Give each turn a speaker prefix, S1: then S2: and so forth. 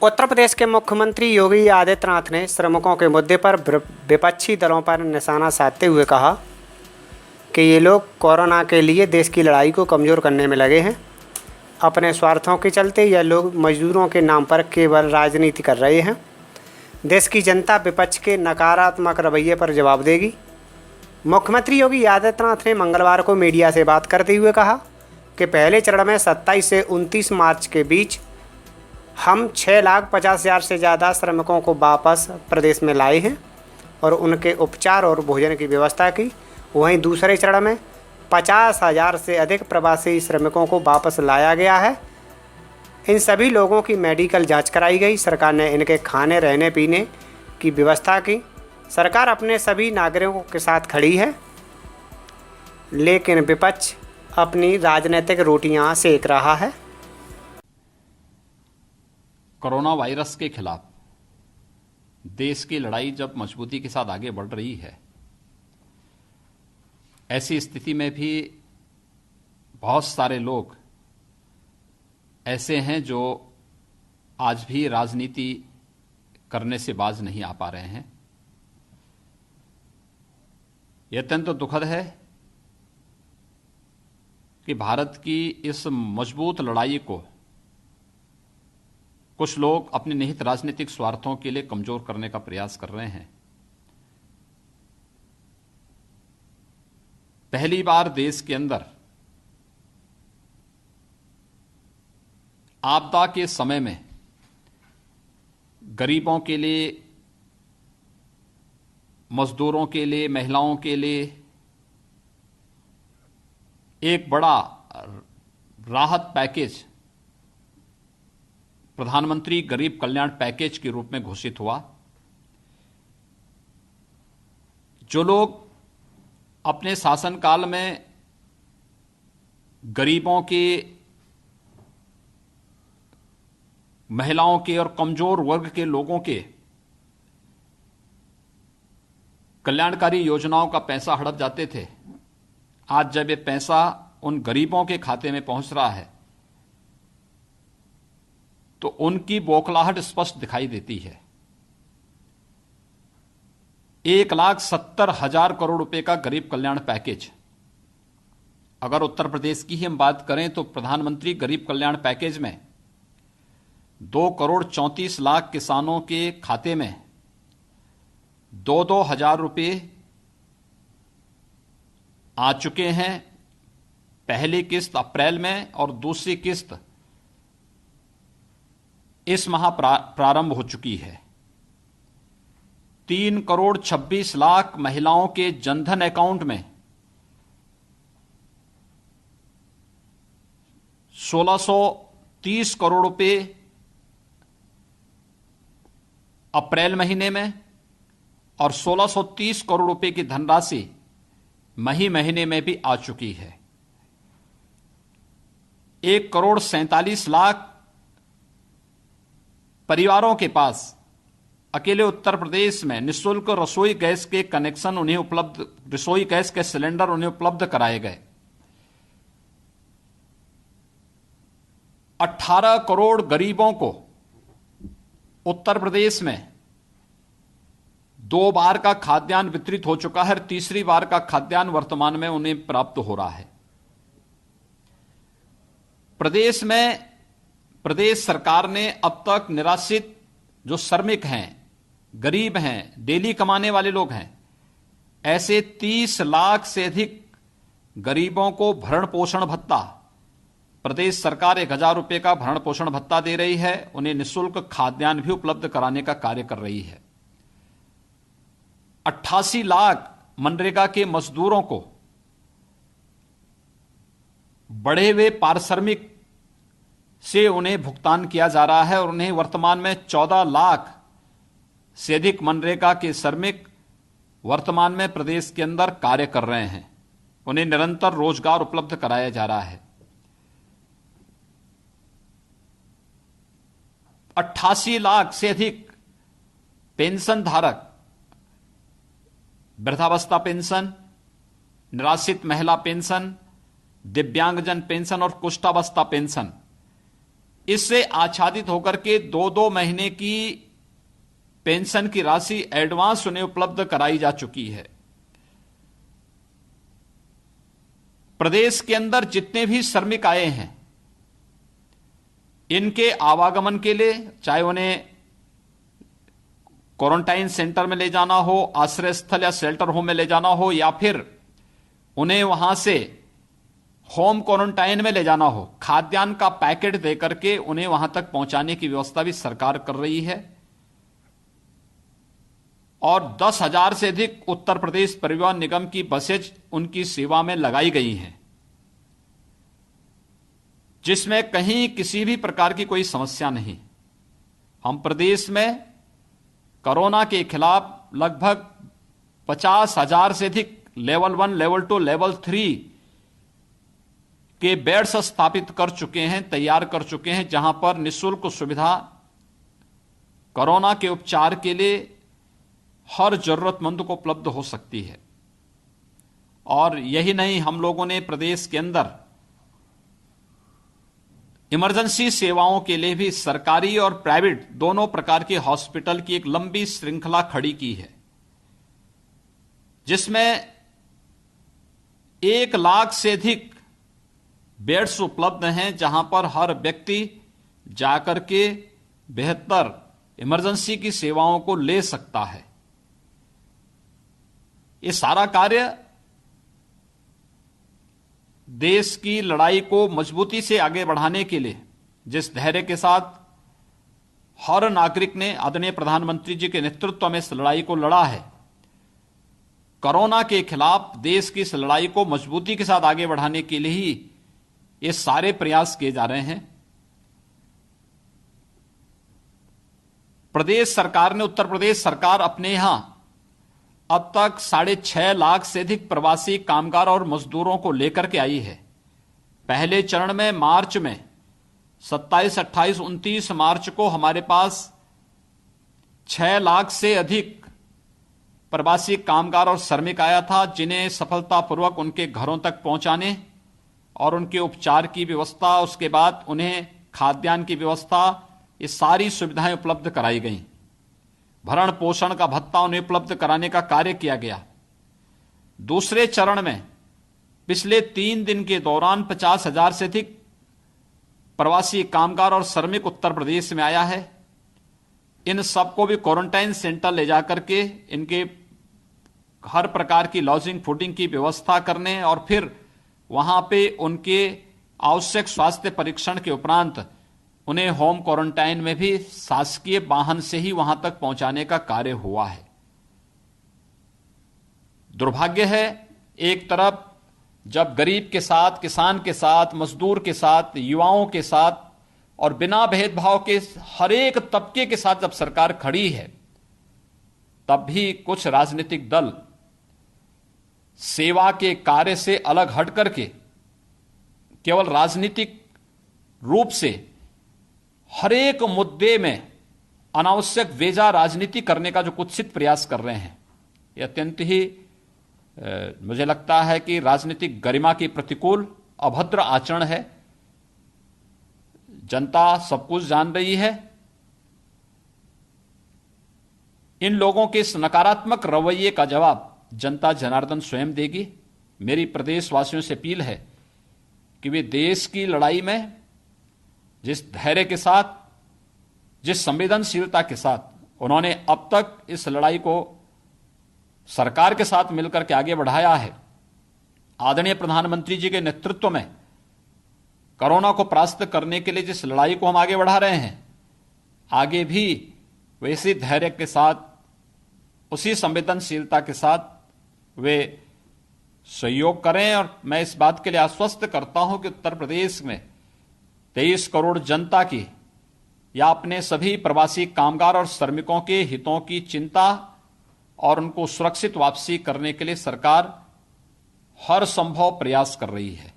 S1: उत्तर प्रदेश के मुख्यमंत्री योगी आदित्यनाथ ने श्रमिकों के मुद्दे पर विपक्षी दलों पर निशाना साधते हुए कहा कि ये लोग कोरोना के लिए देश की लड़ाई को कमज़ोर करने में लगे हैं। अपने स्वार्थों के चलते यह लोग मजदूरों के नाम पर केवल राजनीति कर रहे हैं। देश की जनता विपक्ष के नकारात्मक रवैये पर जवाब देगी। मुख्यमंत्री योगी आदित्यनाथ ने मंगलवार को मीडिया से बात करते हुए कहा कि पहले चरण में 27 से 29 मार्च के बीच हम 6,50,000 से ज़्यादा श्रमिकों को वापस प्रदेश में लाए हैं और उनके उपचार और भोजन की व्यवस्था की। वहीं दूसरे चरण में 50,000 से अधिक प्रवासी श्रमिकों को वापस लाया गया है। इन सभी लोगों की मेडिकल जांच कराई गई। सरकार ने इनके खाने रहने पीने की व्यवस्था की। सरकार अपने सभी नागरिकों के साथ खड़ी है, लेकिन विपक्ष अपनी राजनीतिक रोटियां सेक रहा है।
S2: कोरोना वायरस के खिलाफ देश की लड़ाई जब मजबूती के साथ आगे बढ़ रही है, ऐसी स्थिति में भी बहुत सारे लोग ऐसे हैं जो आज भी राजनीति करने से बाज नहीं आ पा रहे हैं। यह अत्यंत दुखद है कि भारत की इस मजबूत लड़ाई को कुछ लोग अपने निहित राजनीतिक स्वार्थों के लिए कमजोर करने का प्रयास कर रहे हैं। पहली बार देश के अंदर आपदा के समय में गरीबों के लिए, मजदूरों के लिए, महिलाओं के लिए एक बड़ा राहत पैकेज प्रधानमंत्री गरीब कल्याण पैकेज के रूप में घोषित हुआ। जो लोग अपने शासनकाल में गरीबों के, महिलाओं के और कमजोर वर्ग के लोगों के कल्याणकारी योजनाओं का पैसा हड़प जाते थे, आज जब ये पैसा उन गरीबों के खाते में पहुंच रहा है तो उनकी बौखलाहट स्पष्ट दिखाई देती है। 1,70,000 करोड़ रुपए का गरीब कल्याण पैकेज, अगर उत्तर प्रदेश की ही हम बात करें तो प्रधानमंत्री गरीब कल्याण पैकेज में 2,34,00,000 किसानों के खाते में 2-2 हजार रुपए आ चुके हैं। पहली किस्त अप्रैल में और दूसरी किस्त इस माह प्रारंभ हो चुकी है। 3,26,00,000 महिलाओं के जनधन अकाउंट में 1,630 करोड़ रुपए अप्रैल महीने में और 1,630 करोड़ रुपए की धनराशि मई महीने में भी आ चुकी है। 1,47,00,000 परिवारों के पास अकेले उत्तर प्रदेश में निःशुल्क रसोई गैस के कनेक्शन उन्हें उपलब्ध, रसोई गैस के सिलेंडर उन्हें उपलब्ध कराए गए। 18 करोड़ गरीबों को उत्तर प्रदेश में 2 बार का खाद्यान्न वितरित हो चुका है और तीसरी बार का खाद्यान्न वर्तमान में उन्हें प्राप्त हो रहा है। प्रदेश में प्रदेश सरकार ने अब तक निराश्रित जो श्रमिक हैं, गरीब हैं, डेली कमाने वाले लोग हैं, ऐसे 30 लाख से अधिक गरीबों को भरण पोषण भत्ता, प्रदेश सरकार 1,000 रुपए का भरण पोषण भत्ता दे रही है। उन्हें निःशुल्क खाद्यान्न भी उपलब्ध कराने का कार्य कर रही है। 88 लाख मनरेगा के मजदूरों को बढ़े हुए पारिश्रमिक से उन्हें भुगतान किया जा रहा है और उन्हें वर्तमान में 14 लाख से अधिक मनरेगा के श्रमिक वर्तमान में प्रदेश के अंदर कार्य कर रहे हैं। उन्हें निरंतर रोजगार उपलब्ध कराया जा रहा है। 88 लाख से अधिक पेंशन धारक, वृद्धावस्था पेंशन, निराश्रित महिला पेंशन, दिव्यांगजन पेंशन और कुष्ठावस्था पेंशन, इससे आच्छादित होकर के 2-2 महीने की पेंशन की राशि एडवांस उन्हें उपलब्ध कराई जा चुकी है। प्रदेश के अंदर जितने भी श्रमिक आए हैं, इनके आवागमन के लिए, चाहे उन्हें क्वारंटाइन सेंटर में ले जाना हो, आश्रय स्थल या शेल्टर होम में ले जाना हो, या फिर उन्हें वहां से होम क्वारंटाइन में ले जाना हो, खाद्यान्न का पैकेट देकर के उन्हें वहां तक पहुंचाने की व्यवस्था भी सरकार कर रही है। और 10,000 से अधिक उत्तर प्रदेश परिवहन निगम की बसें उनकी सेवा में लगाई गई हैं, जिसमें कहीं किसी भी प्रकार की कोई समस्या नहीं। हम प्रदेश में कोरोना के खिलाफ लगभग 50,000 से अधिक लेवल 1, लेवल 2, लेवल 3 के बेड्स स्थापित कर चुके हैं, तैयार कर चुके हैं, जहां पर निःशुल्क सुविधा कोरोना के उपचार के लिए हर जरूरतमंद को उपलब्ध हो सकती है। और यही नहीं, हम लोगों ने प्रदेश के अंदर इमरजेंसी सेवाओं के लिए भी सरकारी और प्राइवेट दोनों प्रकार के हॉस्पिटल की एक लंबी श्रृंखला खड़ी की है, जिसमें 1 लाख से अधिक बेड्स उपलब्ध हैं, जहां पर हर व्यक्ति जाकर के बेहतर इमरजेंसी की सेवाओं को ले सकता है। ये सारा कार्य देश की लड़ाई को मजबूती से आगे बढ़ाने के लिए जिस धैर्य के साथ हर नागरिक ने आदरणीय प्रधानमंत्री जी के नेतृत्व में इस लड़ाई को लड़ा है, कोरोना के खिलाफ देश की इस लड़ाई को मजबूती के साथ आगे बढ़ाने के लिए ही ये सारे प्रयास किए जा रहे हैं। प्रदेश सरकार ने, उत्तर प्रदेश सरकार अपने यहां अब तक 6.5 लाख से अधिक प्रवासी कामगार और मजदूरों को लेकर के आई है। पहले चरण में मार्च में 27, 28, 29 मार्च को हमारे पास 6 लाख से अधिक प्रवासी कामगार और श्रमिक आया था, जिन्हें सफलतापूर्वक उनके घरों तक पहुंचाने और उनके उपचार की व्यवस्था, उसके बाद उन्हें खाद्यान्न की व्यवस्था, ये सारी सुविधाएं उपलब्ध कराई गई। भरण पोषण का भत्ता उन्हें उपलब्ध कराने का कार्य किया गया। दूसरे चरण में पिछले 3 दिन के दौरान 50,000 से अधिक प्रवासी कामगार और श्रमिक उत्तर प्रदेश में आया है। इन सबको भी क्वारंटाइन सेंटर ले जाकर के इनके हर प्रकार की लॉजिंग, फूडिंग की व्यवस्था करने और फिर वहां पे उनके आवश्यक स्वास्थ्य परीक्षण के उपरांत उन्हें होम क्वारंटाइन में भी शासकीय वाहन से ही वहां तक पहुंचाने का कार्य हुआ है। दुर्भाग्य है, एक तरफ जब गरीब के साथ, किसान के साथ, मजदूर के साथ, युवाओं के साथ और बिना भेदभाव के हर एक तबके के साथ जब सरकार खड़ी है, तब भी कुछ राजनीतिक दल सेवा के कार्य से अलग हट करके केवल राजनीतिक रूप से हर एक मुद्दे में अनावश्यक वेजा राजनीति करने का जो कुत्सित प्रयास कर रहे हैं, यह अत्यंत ही मुझे लगता है कि राजनीतिक गरिमा की प्रतिकूल अभद्र आचरण है। जनता सब कुछ जान रही है। इन लोगों के इस नकारात्मक रवैये का जवाब जनता जनार्दन स्वयं देगी। मेरी प्रदेशवासियों से अपील है कि वे देश की लड़ाई में जिस धैर्य के साथ, जिस संवेदनशीलता के साथ उन्होंने अब तक इस लड़ाई को सरकार के साथ मिलकर के आगे बढ़ाया है, आदरणीय प्रधानमंत्री जी के नेतृत्व में कोरोना को परास्त करने के लिए जिस लड़ाई को हम आगे बढ़ा रहे हैं, आगे भी वैसे धैर्य के साथ, उसी संवेदनशीलता के साथ वे सहयोग करें। और मैं इस बात के लिए आश्वस्त करता हूं कि उत्तर प्रदेश में 23 करोड़ जनता की या अपने सभी प्रवासी कामगार और श्रमिकों के हितों की चिंता और उनको सुरक्षित वापसी करने के लिए सरकार हर संभव प्रयास कर रही है।